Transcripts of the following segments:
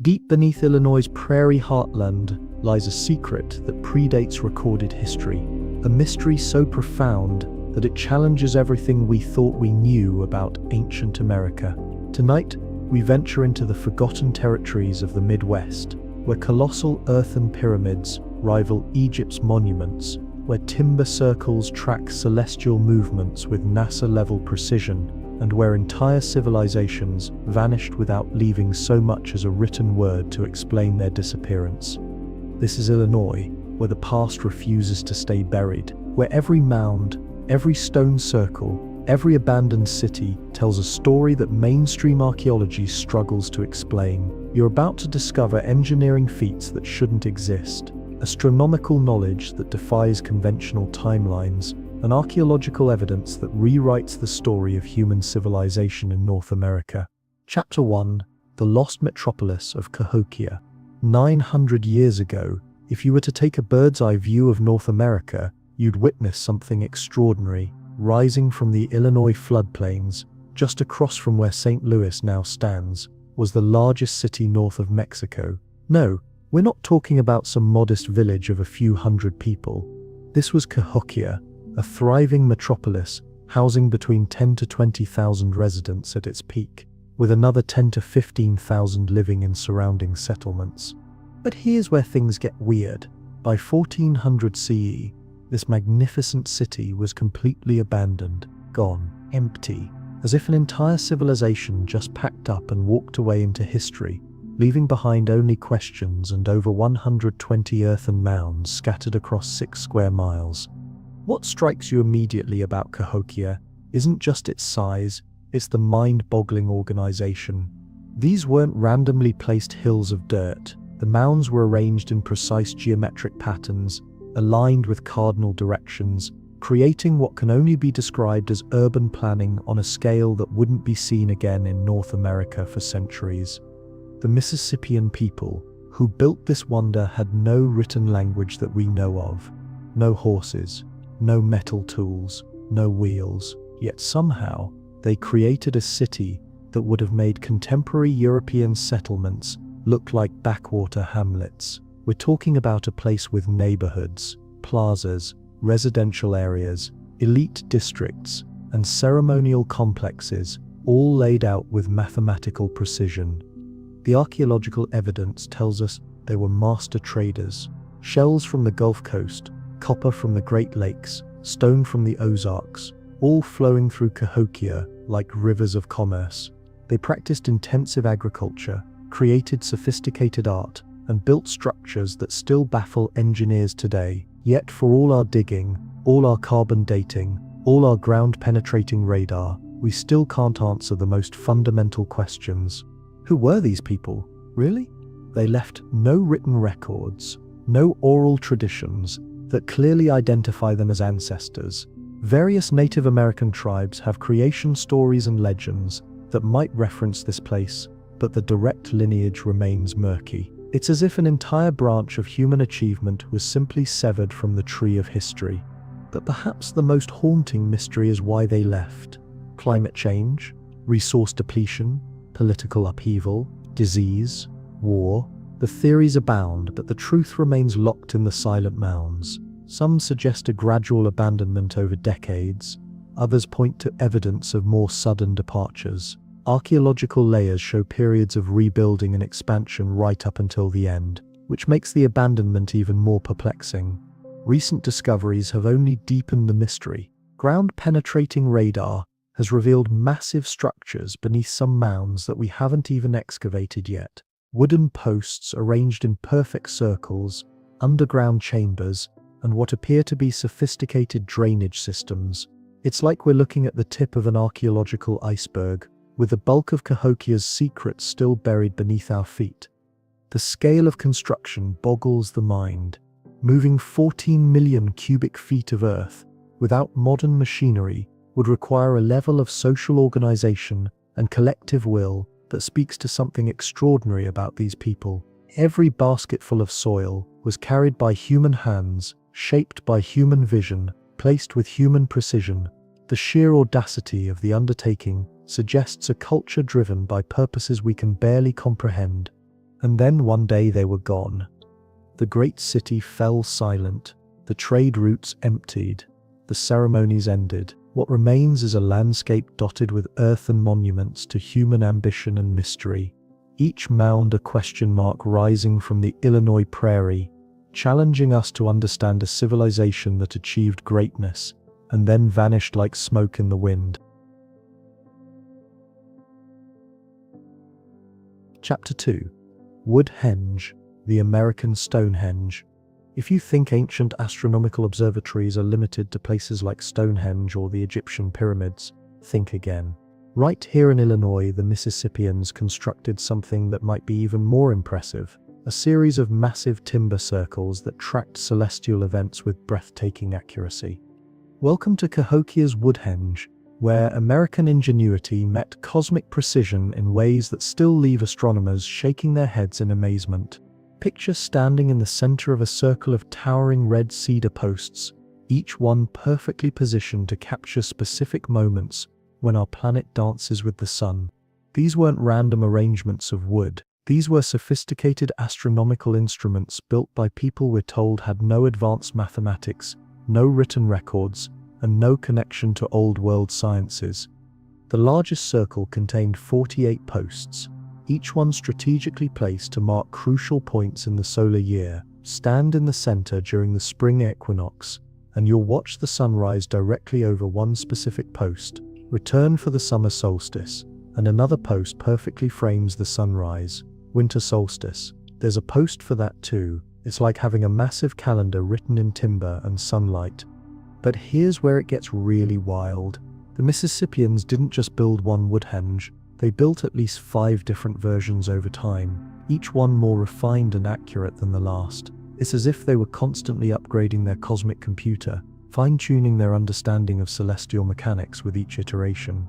Deep beneath Illinois' prairie heartland lies a secret that predates recorded history, a mystery so profound that it challenges everything we thought we knew about ancient America. Tonight, we venture into the forgotten territories of the Midwest, where colossal earthen pyramids rival Egypt's monuments, where timber circles track celestial movements with NASA-level precision, and where entire civilizations vanished without leaving so much as a written word to explain their disappearance. This is Illinois, where the past refuses to stay buried, where every mound, every stone circle, every abandoned city tells a story that mainstream archaeology struggles to explain. You're about to discover engineering feats that shouldn't exist, astronomical knowledge that defies conventional timelines, and archaeological evidence that rewrites the story of human civilization in North America. Chapter 1: The Lost Metropolis of Cahokia. 900 years ago, if you were to take a bird's-eye view of North America, you'd witness something extraordinary. Rising from the Illinois floodplains, just across from where St. Louis now stands, was the largest city north of Mexico. No, we're not talking about some modest village of a few hundred people. This was Cahokia, a thriving metropolis housing between 10 to 20,000 residents at its peak, with another 10 to 15,000 living in surrounding settlements. But here's where things get weird. By 1400 CE, this magnificent city was completely abandoned, gone, empty, as if an entire civilization just packed up and walked away into history, leaving behind only questions and over 120 earthen mounds scattered across 6 square miles. What strikes you immediately about Cahokia isn't just its size, it's the mind-boggling organization. These weren't randomly placed hills of dirt. The mounds were arranged in precise geometric patterns, aligned with cardinal directions, creating what can only be described as urban planning on a scale that wouldn't be seen again in North America for centuries. The Mississippian people who built this wonder had no written language that we know of. No horses, no metal tools, no wheels, yet somehow they created a city that would have made contemporary European settlements look like backwater hamlets. We're talking about a place with neighborhoods, plazas, residential areas, elite districts, and ceremonial complexes, all laid out with mathematical precision. The archaeological evidence tells us they were master traders. Shells from the Gulf Coast, copper from the Great Lakes, stone from the Ozarks, all flowing through Cahokia like rivers of commerce. They practiced intensive agriculture, created sophisticated art, and built structures that still baffle engineers today. Yet for all our digging, all our carbon dating, all our ground-penetrating radar, we still can't answer the most fundamental questions. Who were these people, really? They left no written records, no oral traditions that clearly identify them as ancestors. Various Native American tribes have creation stories and legends that might reference this place, but the direct lineage remains murky. It's as if an entire branch of human achievement was simply severed from the tree of history. But perhaps the most haunting mystery is why they left. Climate change, resource depletion, political upheaval, disease, war. The theories abound, but the truth remains locked in the silent mounds. Some suggest a gradual abandonment over decades. Others point to evidence of more sudden departures. Archaeological layers show periods of rebuilding and expansion right up until the end, which makes the abandonment even more perplexing. Recent discoveries have only deepened the mystery. Ground-penetrating radar has revealed massive structures beneath some mounds that we haven't even excavated yet. Wooden posts arranged in perfect circles, underground chambers, and what appear to be sophisticated drainage systems. It's like we're looking at the tip of an archaeological iceberg, with the bulk of Cahokia's secrets still buried beneath our feet. The scale of construction boggles the mind. Moving 14 million cubic feet of earth without modern machinery would require a level of social organization and collective will that speaks to something extraordinary about these people. Every basketful of soil was carried by human hands, shaped by human vision, placed with human precision. The sheer audacity of the undertaking suggests a culture driven by purposes we can barely comprehend. And then one day they were gone. The great city fell silent, the trade routes emptied, the ceremonies ended. What remains is a landscape dotted with earthen monuments to human ambition and mystery, each mound a question mark rising from the Illinois prairie, challenging us to understand a civilization that achieved greatness and then vanished like smoke in the wind. Chapter 2. Woodhenge, the American Stonehenge. If you think ancient astronomical observatories are limited to places like Stonehenge or the Egyptian pyramids, think again. Right here in Illinois, the Mississippians constructed something that might be even more impressive, a series of massive timber circles that tracked celestial events with breathtaking accuracy. Welcome to Cahokia's Woodhenge, where American ingenuity met cosmic precision in ways that still leave astronomers shaking their heads in amazement. Picture standing in the center of a circle of towering red cedar posts, each one perfectly positioned to capture specific moments when our planet dances with the sun. These weren't random arrangements of wood. These were sophisticated astronomical instruments built by people we're told had no advanced mathematics, no written records, and no connection to old world sciences. The largest circle contained 48 posts, each one strategically placed to mark crucial points in the solar year. Stand in the center during the spring equinox, and you'll watch the sun rise directly over one specific post. Return for the summer solstice, and another post perfectly frames the sunrise. Winter solstice. There's a post for that too. It's like having a massive calendar written in timber and sunlight. But here's where it gets really wild. The Mississippians didn't just build one Woodhenge. They built at least 5 different versions over time, each one more refined and accurate than the last. It's as if they were constantly upgrading their cosmic computer, fine-tuning their understanding of celestial mechanics with each iteration.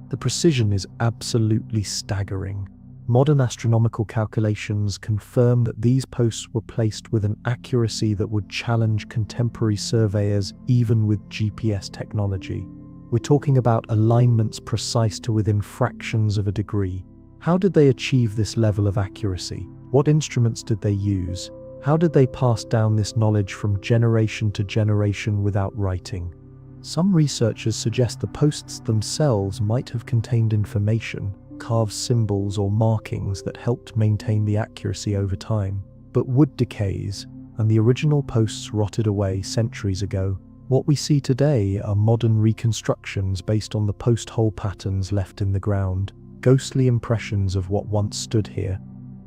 The precision is absolutely staggering. Modern astronomical calculations confirm that these posts were placed with an accuracy that would challenge contemporary surveyors even with GPS technology. We're talking about alignments precise to within fractions of a degree. How did they achieve this level of accuracy? What instruments did they use? How did they pass down this knowledge from generation to generation without writing? Some researchers suggest the posts themselves might have contained information, carved symbols or markings that helped maintain the accuracy over time. But wood decays, and the original posts rotted away centuries ago. What we see today are modern reconstructions based on the post hole patterns left in the ground, ghostly impressions of what once stood here.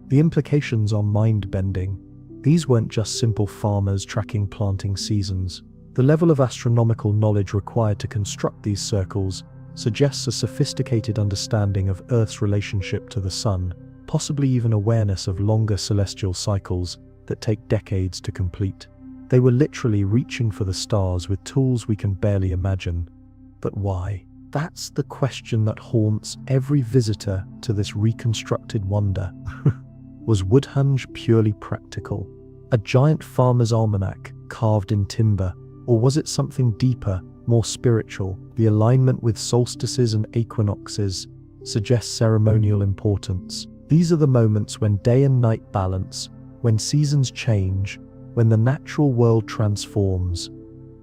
The implications are mind-bending. These weren't just simple farmers tracking planting seasons. The level of astronomical knowledge required to construct these circles suggests a sophisticated understanding of Earth's relationship to the sun, possibly even awareness of longer celestial cycles that take decades to complete. They were literally reaching for the stars with tools we can barely imagine. But why? That's the question that haunts every visitor to this reconstructed wonder. Was Woodhenge purely practical? A giant farmer's almanac carved in timber? Or was it something deeper, more spiritual? The alignment with solstices and equinoxes suggests ceremonial importance. These are the moments when day and night balance, when seasons change, when the natural world transforms.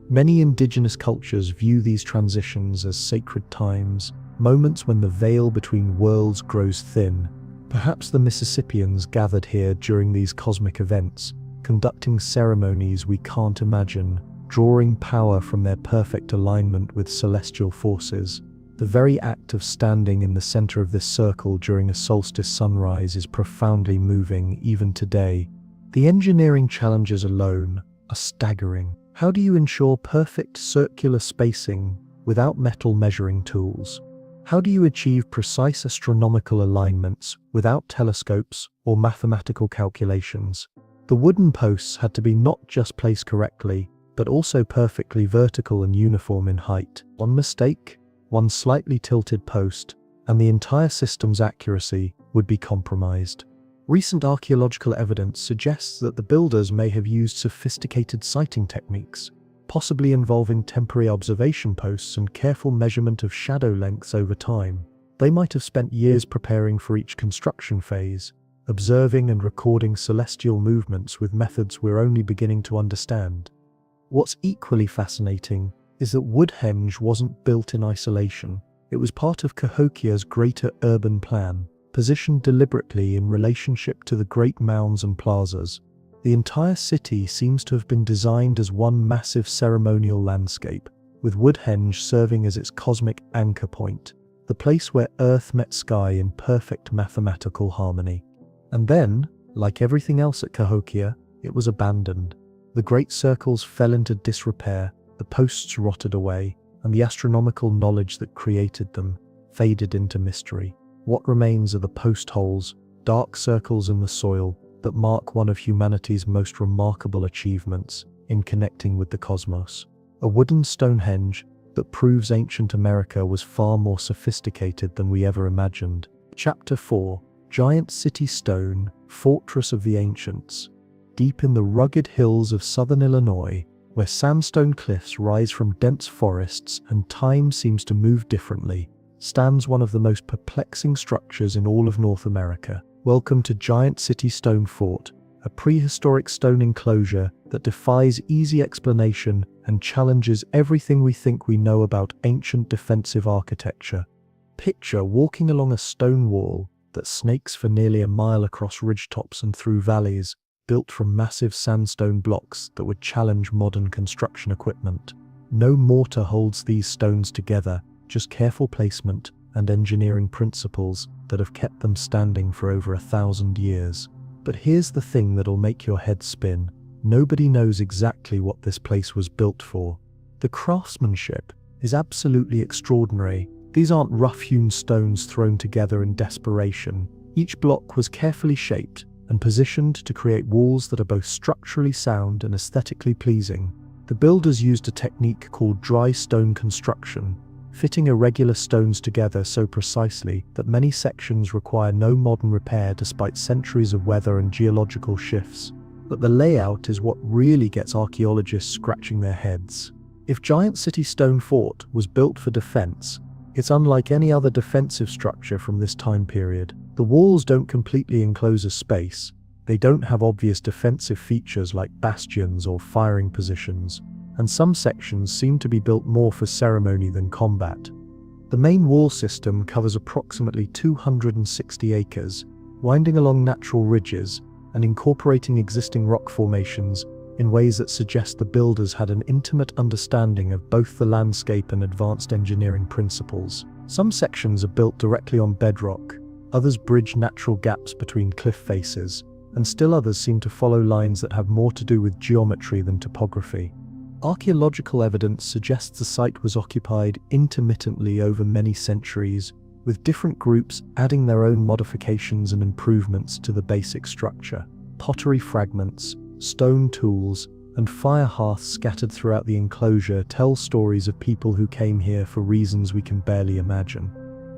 Many indigenous cultures view these transitions as sacred times, moments when the veil between worlds grows thin. Perhaps the Mississippians gathered here during these cosmic events, conducting ceremonies we can't imagine, drawing power from their perfect alignment with celestial forces. The very act of standing in the center of this circle during a solstice sunrise is profoundly moving even today. The engineering challenges alone are staggering. How do you ensure perfect circular spacing without metal measuring tools? How do you achieve precise astronomical alignments without telescopes or mathematical calculations? The wooden posts had to be not just placed correctly, but also perfectly vertical and uniform in height. One mistake, one slightly tilted post, and the entire system's accuracy would be compromised. Recent archaeological evidence suggests that the builders may have used sophisticated sighting techniques, possibly involving temporary observation posts and careful measurement of shadow lengths over time. They might have spent years preparing for each construction phase, observing and recording celestial movements with methods we're only beginning to understand. What's equally fascinating is that Woodhenge wasn't built in isolation. It was part of Cahokia's greater urban plan, positioned deliberately in relationship to the great mounds and plazas. The entire city seems to have been designed as one massive ceremonial landscape, with Woodhenge serving as its cosmic anchor point, the place where Earth met sky in perfect mathematical harmony. And then, like everything else at Cahokia, it was abandoned. The great circles fell into disrepair, the posts rotted away, and the astronomical knowledge that created them faded into mystery. What remains are the post holes, dark circles in the soil, that mark one of humanity's most remarkable achievements in connecting with the cosmos. A wooden Stonehenge that proves ancient America was far more sophisticated than we ever imagined. Chapter 4: Giant City Stone, Fortress of the Ancients. Deep in the rugged hills of southern Illinois, where sandstone cliffs rise from dense forests and time seems to move differently, stands one of the most perplexing structures in all of North America. Welcome to Giant City Stone Fort, a prehistoric stone enclosure that defies easy explanation and challenges everything we think we know about ancient defensive architecture. Picture walking along a stone wall that snakes for nearly a mile across ridgetops and through valleys, built from massive sandstone blocks that would challenge modern construction equipment. No mortar holds these stones together, just careful placement and engineering principles that have kept them standing for over 1,000 years. But here's the thing that'll make your head spin. Nobody knows exactly what this place was built for. The craftsmanship is absolutely extraordinary. These aren't rough-hewn stones thrown together in desperation. Each block was carefully shaped and positioned to create walls that are both structurally sound and aesthetically pleasing. The builders used a technique called dry stone construction, fitting irregular stones together so precisely that many sections require no modern repair despite centuries of weather and geological shifts. But the layout is what really gets archaeologists scratching their heads. If Giant City Stone Fort was built for defense, it's unlike any other defensive structure from this time period. The walls don't completely enclose a space. They don't have obvious defensive features like bastions or firing positions, and some sections seem to be built more for ceremony than combat. The main wall system covers approximately 260 acres, winding along natural ridges and incorporating existing rock formations in ways that suggest the builders had an intimate understanding of both the landscape and advanced engineering principles. Some sections are built directly on bedrock, others bridge natural gaps between cliff faces, and still others seem to follow lines that have more to do with geometry than topography. Archaeological evidence suggests the site was occupied intermittently over many centuries, with different groups adding their own modifications and improvements to the basic structure. Pottery fragments, stone tools, and fire hearths scattered throughout the enclosure tell stories of people who came here for reasons we can barely imagine.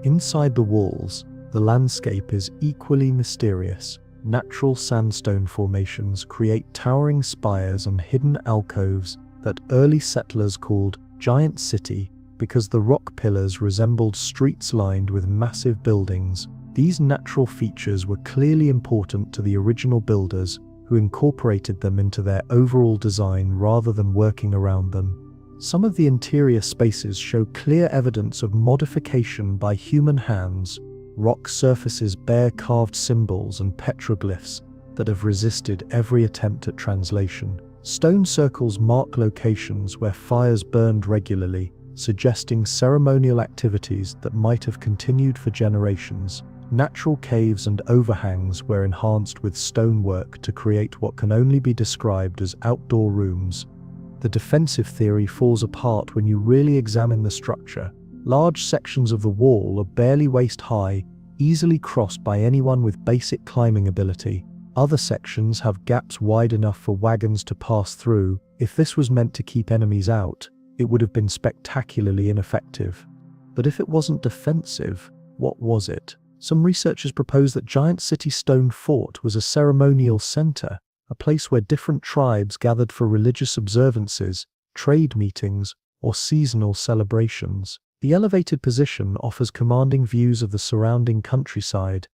Inside the walls, the landscape is equally mysterious. Natural sandstone formations create towering spires and hidden alcoves that early settlers called Giant City because the rock pillars resembled streets lined with massive buildings. These natural features were clearly important to the original builders, who incorporated them into their overall design rather than working around them. Some of the interior spaces show clear evidence of modification by human hands. Rock surfaces bear carved symbols and petroglyphs that have resisted every attempt at translation. Stone circles mark locations where fires burned regularly, suggesting ceremonial activities that might have continued for generations. Natural caves and overhangs were enhanced with stonework to create what can only be described as outdoor rooms. The defensive theory falls apart when you really examine the structure. Large sections of the wall are barely waist high, easily crossed by anyone with basic climbing ability. Other sections have gaps wide enough for wagons to pass through. If this was meant to keep enemies out, it would have been spectacularly ineffective. But if it wasn't defensive, what was it? Some researchers propose that Giant City Stone Fort was a ceremonial center, a place where different tribes gathered for religious observances, trade meetings, or seasonal celebrations. The elevated position offers commanding views of the surrounding countryside,